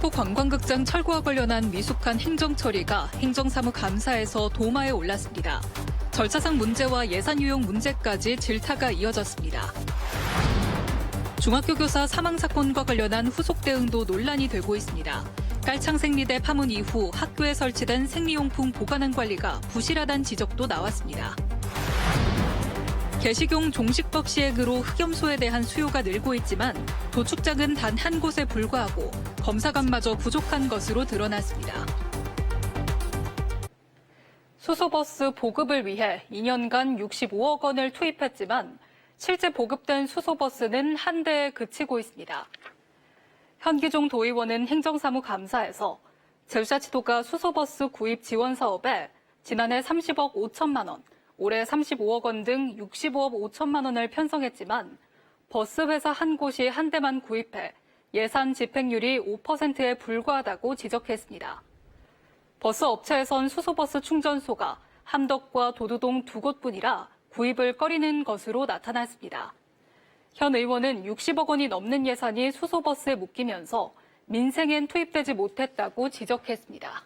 김포 관광극장 철거와 관련한 미숙한 행정 처리가 행정사무감사에서 도마에 올랐습니다. 절차상 문제와 예산 유용 문제까지 질타가 이어졌습니다. 중학교 교사 사망 사건과 관련한 후속 대응도 논란이 되고 있습니다. 깔창 생리대 파문 이후 학교에 설치된 생리용품 보관함 관리가 부실하다는 지적도 나왔습니다. 개식용 종식법 시행으로 흑염소에 대한 수요가 늘고 있지만 도축장은 단 한 곳에 불과하고 검사관마저 부족한 것으로 드러났습니다. 수소버스 보급을 위해 2년간 65억 원을 투입했지만 실제 보급된 수소버스는 한 대에 그치고 있습니다. 현기종 도의원은 행정사무감사에서 제주자치도가 수소버스 구입 지원 사업에 지난해 30억 5천만 원, 올해 35억 원 등 65억 5천만 원을 편성했지만 버스 회사 한 곳이 한 대만 구입해 예산 집행률이 5%에 불과하다고 지적했습니다. 버스 업체에선 수소버스 충전소가 함덕과 도두동 두 곳뿐이라 구입을 꺼리는 것으로 나타났습니다. 현 의원은 60억 원이 넘는 예산이 수소버스에 묶이면서 민생엔 투입되지 못했다고 지적했습니다.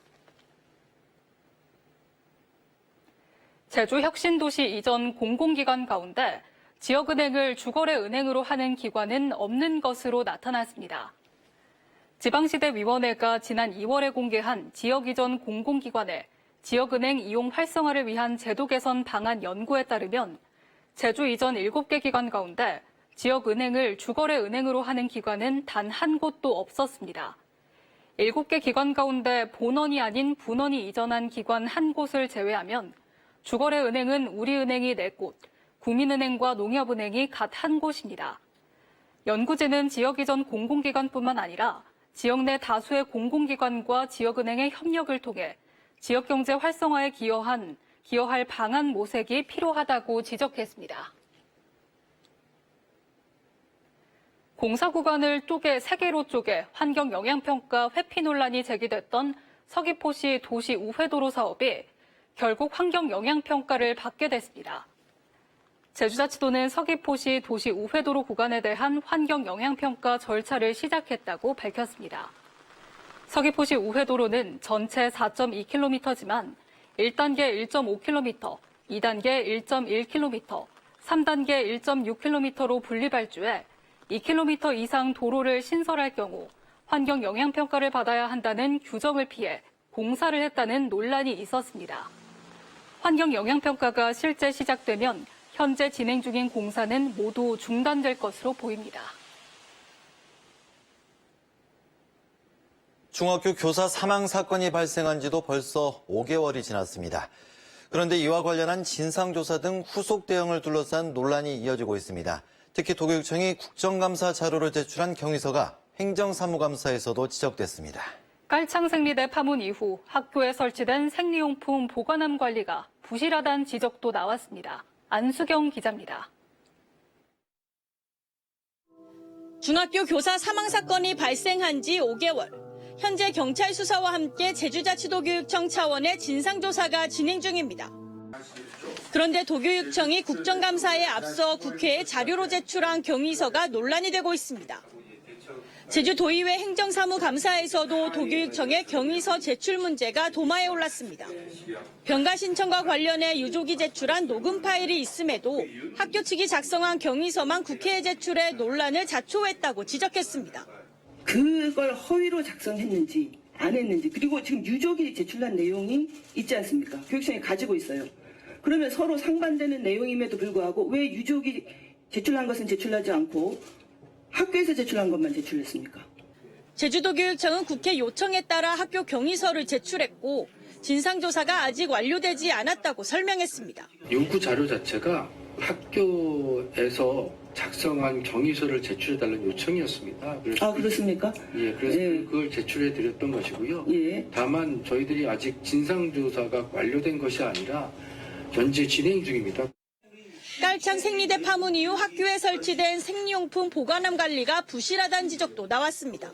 제주 혁신도시 이전 공공기관 가운데 지역은행을 주거래 은행으로 하는 기관은 없는 것으로 나타났습니다. 지방시대위원회가 지난 2월에 공개한 지역 이전 공공기관의 지역은행 이용 활성화를 위한 제도 개선 방안 연구에 따르면 제주 이전 7개 기관 가운데 지역은행을 주거래 은행으로 하는 기관은 단 한 곳도 없었습니다. 7개 기관 가운데 본원이 아닌 분원이 이전한 기관 한 곳을 제외하면 주거래 은행은 우리은행이 4곳, 국민은행과 농협은행이 각 한 곳입니다. 연구진은 지역 이전 공공기관뿐만 아니라 지역 내 다수의 공공기관과 지역은행의 협력을 통해 지역경제 활성화에 기여할 방안 모색이 필요하다고 지적했습니다. 공사 구간을 3개로 쪼개 환경영향평가 회피 논란이 제기됐던 서귀포시 도시 우회도로 사업이 결국 환경영향평가를 받게 됐습니다. 제주자치도는 서귀포시 도시 우회도로 구간에 대한 환경영향평가 절차를 시작했다고 밝혔습니다. 서귀포시 우회도로는 전체 4.2km지만 1단계 1.5km, 2단계 1.1km, 3단계 1.6km로 분리발주해 2km 이상 도로를 신설할 경우 환경영향평가를 받아야 한다는 규정을 피해 공사를 했다는 논란이 있었습니다. 환경영향평가가 실제 시작되면 현재 진행 중인 공사는 모두 중단될 것으로 보입니다. 중학교 교사 사망 사건이 발생한 지도 벌써 5개월이 지났습니다. 그런데 이와 관련한 진상조사 등 후속 대응을 둘러싼 논란이 이어지고 있습니다. 특히 도교육청이 국정감사 자료를 제출한 경위서가 행정사무감사에서도 지적됐습니다. 깔창 생리대 파문 이후 학교에 설치된 생리용품 보관함 관리가 부실하다는 지적도 나왔습니다. 안수경 기자입니다. 중학교 교사 사망 사건이 발생한 지 5개월. 현재 경찰 수사와 함께 제주자치도교육청 차원의 진상조사가 진행 중입니다. 그런데 도교육청이 국정감사에 앞서 국회에 자료로 제출한 경위서가 논란이 되고 있습니다. 제주도의회 행정사무감사에서도 도교육청의 경위서 제출 문제가 도마에 올랐습니다. 병가 신청과 관련해 유족이 제출한 녹음 파일이 있음에도 학교 측이 작성한 경위서만 국회에 제출해 논란을 자초했다고 지적했습니다. 그걸 허위로 작성했는지 안 했는지, 그리고 지금 유족이 제출한 내용이 있지 않습니까? 교육청이 가지고 있어요. 그러면 서로 상반되는 내용임에도 불구하고 왜 유족이 제출한 것은 제출하지 않고 학교에서 제출한 것만 제출했습니까? 제주도교육청은 국회 요청에 따라 학교 경위서를 제출했고 진상조사가 아직 완료되지 않았다고 설명했습니다. 요구 자료 자체가 학교에서 작성한 경위서를 제출해달라는 요청이었습니다. 아, 그렇습니까? 예, 그래서 예. 그걸 제출해드렸던 것이고요. 예. 다만 저희들이 아직 진상조사가 완료된 것이 아니라 현재 진행 중입니다. 깔창 생리대 파문 이후 학교에 설치된 생리용품 보관함 관리가 부실하다는 지적도 나왔습니다.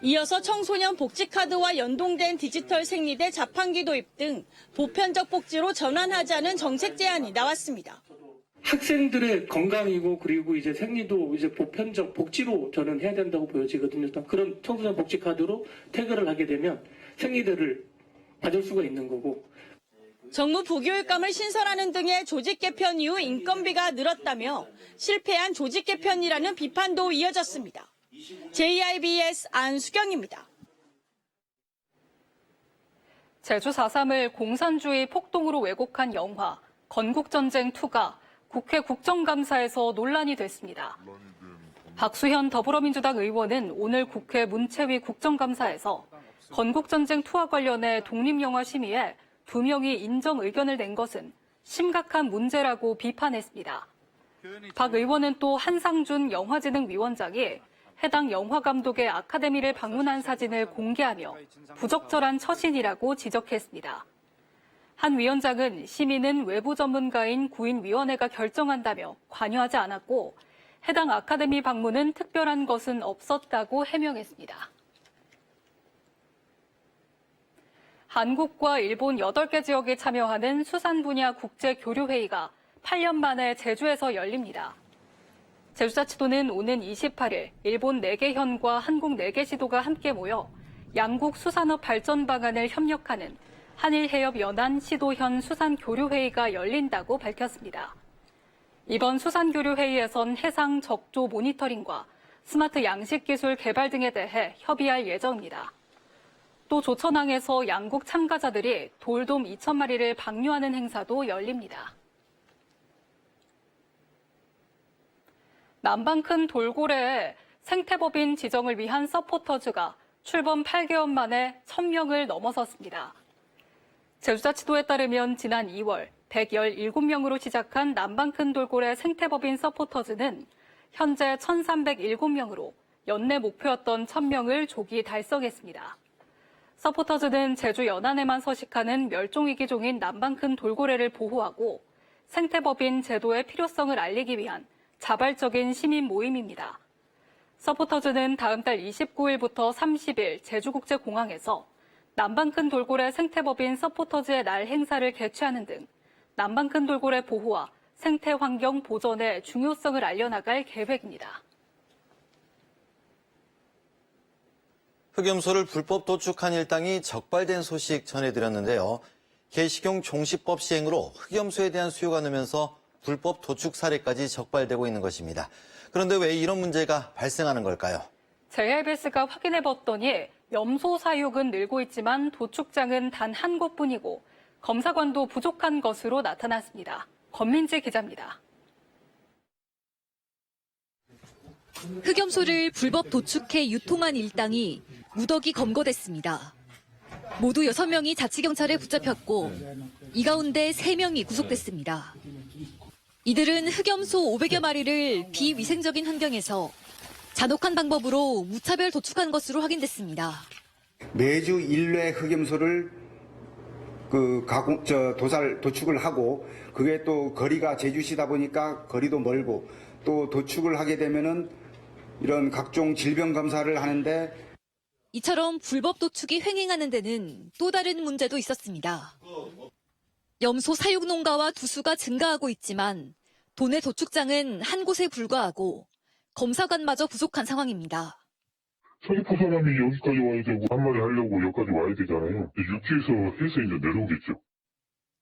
이어서 청소년 복지카드와 연동된 디지털 생리대 자판기 도입 등 보편적 복지로 전환하자는 정책 제안이 나왔습니다. 학생들의 건강이고 그리고 이제 생리도 이제 보편적 복지로 저는 해야 된다고 보여지거든요. 일단 그런 청소년 복지 카드로 태그를 하게 되면 생리대를 받을 수가 있는 거고. 정무 부교육감을 신설하는 등의 조직 개편 이후 인건비가 늘었다며 실패한 조직 개편이라는 비판도 이어졌습니다. JIBS 안수경입니다. 제주 4.3을 공산주의 폭동으로 왜곡한 영화 건국전쟁2가 국회 국정감사에서 논란이 됐습니다. 박수현 더불어민주당 의원은 오늘 국회 문체위 국정감사에서 건국전쟁2와 관련해 독립영화 심의에 2명이 인정 의견을 낸 것은 심각한 문제라고 비판했습니다. 박 의원은 또 한상준 영화진흥위원장이 해당 영화 감독의 아카데미를 방문한 사진을 공개하며 부적절한 처신이라고 지적했습니다. 한 위원장은 심의는 외부 전문가인 구인위원회가 결정한다며 관여하지 않았고 해당 아카데미 방문은 특별한 것은 없었다고 해명했습니다. 한국과 일본 8개 지역이 참여하는 수산 분야 국제교류회의가 8년 만에 제주에서 열립니다. 제주자치도는 오는 28일 일본 4개 현과 한국 4개 시도가 함께 모여 양국 수산업 발전 방안을 협력하는 한일해협연안 시도현 수산교류회의가 열린다고 밝혔습니다. 이번 수산교류회의에선 해상 적조 모니터링과 스마트 양식기술 개발 등에 대해 협의할 예정입니다. 또 조천항에서 양국 참가자들이 돌돔 2,000마리를 방류하는 행사도 열립니다. 남방 큰 돌고래에 생태법인 지정을 위한 서포터즈가 출범 8개월 만에 1,000명을 넘어섰습니다. 제주자치도에 따르면 지난 2월 117명으로 시작한 남방 큰 돌고래 생태법인 서포터즈는 현재 1,307명으로 연내 목표였던 1,000명을 조기 달성했습니다. 서포터즈는 제주 연안에만 서식하는 멸종위기종인 남방 큰 돌고래를 보호하고 생태법인 제도의 필요성을 알리기 위한 자발적인 시민 모임입니다. 서포터즈는 다음 달 29일부터 30일 제주국제공항에서 남방 큰 돌고래 생태법인 서포터즈의 날 행사를 개최하는 등 남방 큰 돌고래 보호와 생태환경 보전의 중요성을 알려나갈 계획입니다. 흑염소를 불법 도축한 일당이 적발된 소식 전해드렸는데요. 개식용 종시법 시행으로 흑염소에 대한 수요가 늘면서 불법 도축 사례까지 적발되고 있는 것입니다. 그런데 왜 이런 문제가 발생하는 걸까요? JIBS가 확인해봤더니 염소 사육은 늘고 있지만 도축장은 단 한 곳뿐이고 검사관도 부족한 것으로 나타났습니다. 권민지 기자입니다. 흑염소를 불법 도축해 유통한 일당이 무더기 검거됐습니다. 모두 6명이 자치경찰에 붙잡혔고 이 가운데 3명이 구속됐습니다. 이들은 흑염소 500여 마리를 비위생적인 환경에서 잔혹한 방법으로 무차별 도축한 것으로 확인됐습니다. 매주 일회 흑염소를 도축을 하고 그게 또 거리가 제주시다 보니까 거리도 멀고 또 도축을 하게 되면은 이런 각종 질병 검사를 하는데 이처럼 불법 도축이 횡행하는 데는 또 다른 문제도 있었습니다. 염소 사육 농가와 두수가 증가하고 있지만 도내 도축장은 한 곳에 불과하고 검사관마저 부족한 상황입니다. 서귀포 사람이 여기까지 와야 되고 한 마리 하려고 여기까지 와야 되잖아요. 육지에서 해서 이제 내려오겠죠.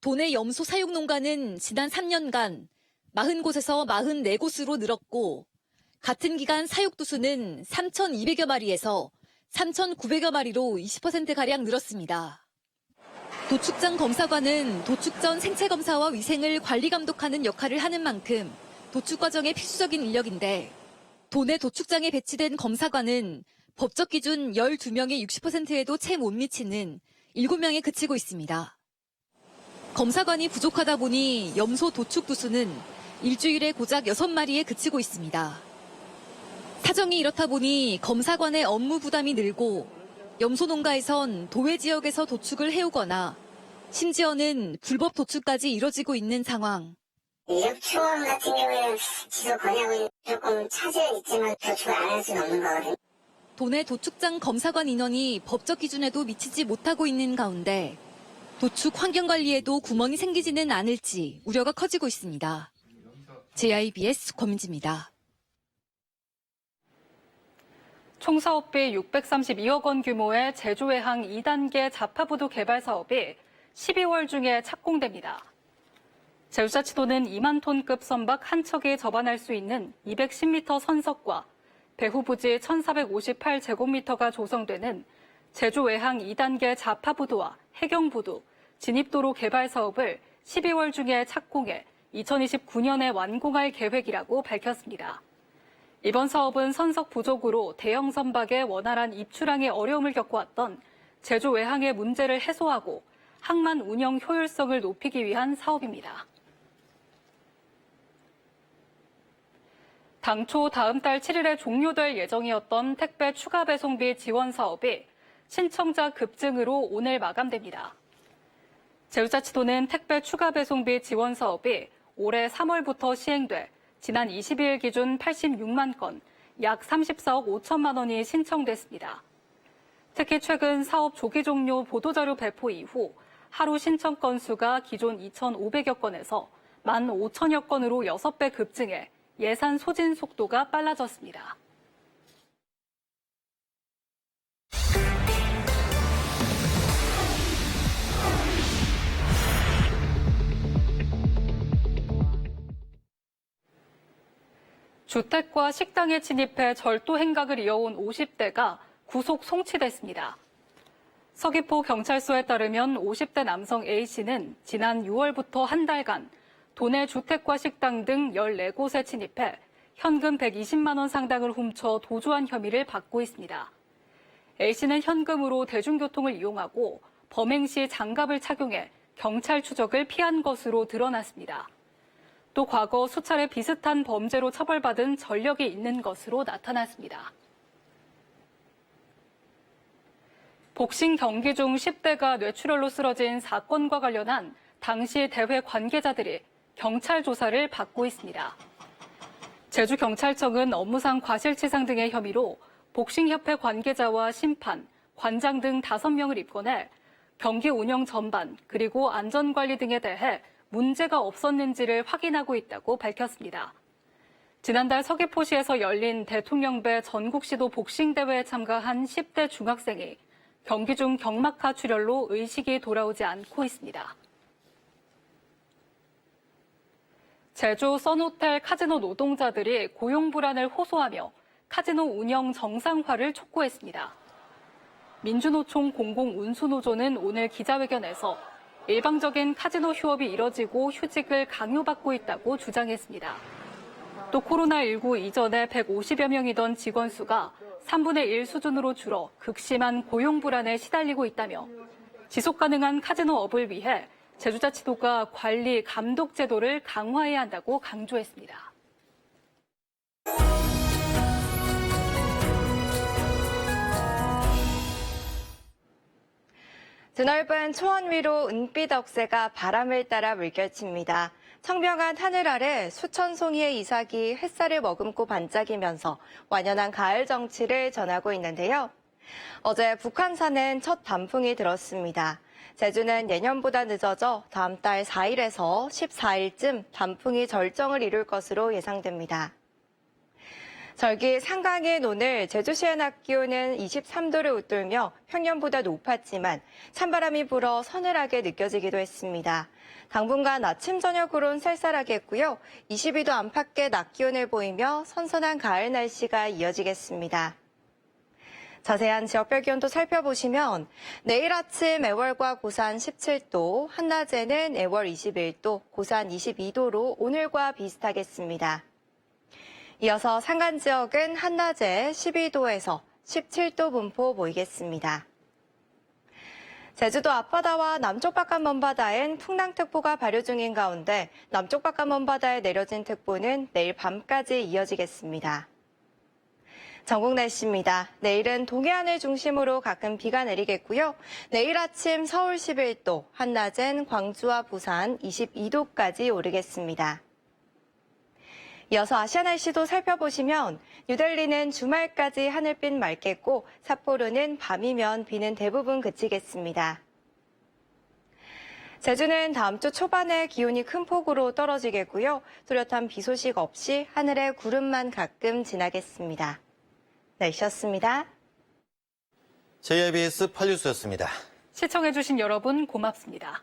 도내 염소 사육 농가는 지난 3년간 40곳에서 44곳으로 늘었고 같은 기간 사육 두수는 3,200여 마리에서 3,900여 마리로 20%가량 늘었습니다. 도축장 검사관은 도축 전 생체 검사와 위생을 관리 감독하는 역할을 하는 만큼 도축 과정의 필수적인 인력인데 도내 도축장에 배치된 검사관은 법적 기준 12명의 60%에도 채 못 미치는 7명에 그치고 있습니다. 검사관이 부족하다 보니 염소 도축 두수는 일주일에 고작 6마리에 그치고 있습니다. 사정이 이렇다 보니 검사관의 업무 부담이 늘고 염소 농가에선 도외 지역에서 도축을 해오거나 심지어는 불법 도축까지 이뤄지고 있는 상황. 이력초원 같은 경우에는 지속 권역은 조금 차질은 있지만 도축을 안 할 수는 없는 거거든요. 도내 도축장 검사관 인원이 법적 기준에도 미치지 못하고 있는 가운데 도축 환경 관리에도 구멍이 생기지는 않을지 우려가 커지고 있습니다. JIBS 권민지입니다. 총 사업비 632억 원 규모의 제주외항 2단계 자파부두 개발 사업이 12월 중에 착공됩니다. 제주자치도는 2만 톤급 선박 한 척이 접안할 수 있는 210m 선석과 배후부지 1,458제곱미터가 조성되는 제주외항 2단계 자파부두와 해경부두, 진입도로 개발 사업을 12월 중에 착공해 2029년에 완공할 계획이라고 밝혔습니다. 이번 사업은 선석 부족으로 대형 선박의 원활한 입출항에 어려움을 겪어왔던 제주 외항의 문제를 해소하고 항만 운영 효율성을 높이기 위한 사업입니다. 당초 다음 달 7일에 종료될 예정이었던 택배 추가 배송비 지원 사업이 신청자 급증으로 오늘 마감됩니다. 제주자치도는 택배 추가 배송비 지원 사업이 올해 3월부터 시행돼 지난 22일 기준 86만 건, 약 34억 5천만 원이 신청됐습니다. 특히 최근 사업 조기 종료 보도자료 배포 이후 하루 신청 건수가 기존 2,500여 건에서 15,000여 건으로 6배 급증해 예산 소진 속도가 빨라졌습니다. 주택과 식당에 침입해 절도 행각을 이어온 50대가 구속 송치됐습니다. 서귀포 경찰서에 따르면 50대 남성 A씨는 지난 6월부터 한 달간 도내 주택과 식당 등 14곳에 침입해 현금 120만 원 상당을 훔쳐 도주한 혐의를 받고 있습니다. A씨는 현금으로 대중교통을 이용하고 범행 시 장갑을 착용해 경찰 추적을 피한 것으로 드러났습니다. 또 과거 수차례 비슷한 범죄로 처벌받은 전력이 있는 것으로 나타났습니다. 복싱 경기 중 10대가 뇌출혈로 쓰러진 사건과 관련한 당시 대회 관계자들이 경찰 조사를 받고 있습니다. 제주경찰청은 업무상 과실치상 등의 혐의로 복싱협회 관계자와 심판, 관장 등 5명을 입건해 경기 운영 전반 그리고 안전관리 등에 대해 문제가 없었는지를 확인하고 있다고 밝혔습니다. 지난달 서귀포시에서 열린 대통령배 전국시도 복싱대회에 참가한 10대 중학생이 경기 중 경막하 출혈로 의식이 돌아오지 않고 있습니다. 제주 선호텔 카지노 노동자들이 고용 불안을 호소하며 카지노 운영 정상화를 촉구했습니다. 민주노총 공공운수노조는 오늘 기자회견에서 일방적인 카지노 휴업이 이뤄지고 휴직을 강요받고 있다고 주장했습니다. 또 코로나19 이전에 150여 명이던 직원 수가 3분의 1 수준으로 줄어 극심한 고용 불안에 시달리고 있다며 지속 가능한 카지노업을 위해 제주자치도가 관리, 감독 제도를 강화해야 한다고 강조했습니다. 드넓은 초원 위로 은빛 억새가 바람을 따라 물결칩니다. 청명한 하늘 아래 수천 송이의 이삭이 햇살을 머금고 반짝이면서 완연한 가을 정취를 전하고 있는데요. 어제 북한산엔 첫 단풍이 들었습니다. 제주는 내년보다 늦어져 다음 달 4일에서 14일쯤 단풍이 절정을 이룰 것으로 예상됩니다. 절기 상강인 오늘 제주시의 낮 기온은 23도를 웃돌며 평년보다 높았지만 찬바람이 불어 서늘하게 느껴지기도 했습니다. 당분간 아침 저녁으론 쌀쌀하겠고요. 22도 안팎의 낮 기온을 보이며 선선한 가을 날씨가 이어지겠습니다. 자세한 지역별 기온도 살펴보시면 내일 아침 애월과 고산 17도, 한낮에는 애월 21도, 고산 22도로 오늘과 비슷하겠습니다. 이어서 산간 지역은 한낮에 12도에서 17도 분포 보이겠습니다. 제주도 앞바다와 남쪽 바깥 먼바다엔 풍랑특보가 발효 중인 가운데 남쪽 바깥 먼바다에 내려진 특보는 내일 밤까지 이어지겠습니다. 전국 날씨입니다. 내일은 동해안을 중심으로 가끔 비가 내리겠고요. 내일 아침 서울 11도, 한낮엔 광주와 부산 22도까지 오르겠습니다. 이어서 아시아 날씨도 살펴보시면 뉴델리는 주말까지 하늘빛 맑겠고 삿포로는 밤이면 비는 대부분 그치겠습니다. 제주는 다음 주 초반에 기온이 큰 폭으로 떨어지겠고요. 뚜렷한 비 소식 없이 하늘에 구름만 가끔 지나겠습니다. 날씨였습니다. JIBS 8뉴스였습니다. 시청해주신 여러분 고맙습니다.